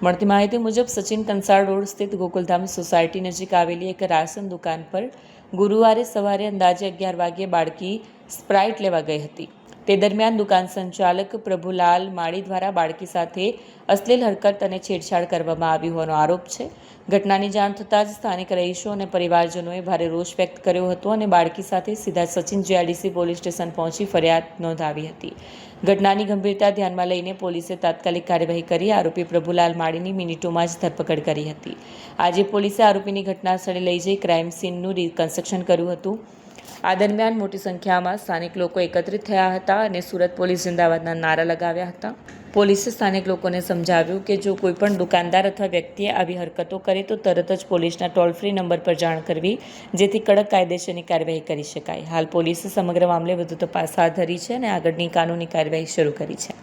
મળતી માહિતી મુજબ સચિન કંસાળ રોડ સ્થિત ગોકુલધામ સોસાયટી નજીક આવેલી એક રાશન દુકાન પર ગુરુવારે સવારે અંદાજે 11 વાગ્યે બાળકી સ્પ્રાઇટ લેવા ગઈ હતી. તે દરમિયાન દુકાન સંચાલક પ્રભુલાલ માળી દ્વારા બાળકી સાથે અશ્લીલ હરકત અને છેડછાડ કરવામાં આવી હોવાનો આરોપ છે. ઘટનાની જાણ થતાં જ સ્થાનિક રહીશો અને પરિવારજનોએ ભારે રોષ વ્યક્ત કર્યો હતો અને બાળકી સાથે સીધા સચિન જીઆઈડીસી પોલીસ સ્ટેશન પહોંચી ફરિયાદ નોંધાવી હતી. ઘટનાની ગંભીરતા ધ્યાનમાં લઈને પોલીસે તાત્કાલિક કાર્યવાહી કરી આરોપી પ્રભુલાલ માળીની મિનિટોમાં જ ધરપકડ કરી હતી. આજે પોલીસે આરોપીની ઘટના સ્થળે લઈ જઈ ક્રાઇમ સીનનું રિકન્સ્ટ્રક્શન કર્યું હતું. આ દરમિયાન મોટી સંખ્યામાં સ્થાનિક લોકો એકત્રિત થયા હતા અને સુરત પોલીસ જિંદાબાદના નારા લગાવ્યા હતા. પોલીસે સ્થાનિક લોકોને સમજાવ્યું કે જો કોઈપણ દુકાનદાર અથવા વ્યક્તિએ આવી હરકતો કરે તો તરત જ પોલીસના ટોલ ફ્રી નંબર પર જાણ કરવી, જેથી કડક કાયદેસરની કાર્યવાહી કરી શકાય. હાલ પોલીસે સમગ્ર મામલે વધુ તપાસ હાથ ધરી છે અને આગળની કાનૂની કાર્યવાહી શરૂ કરી છે.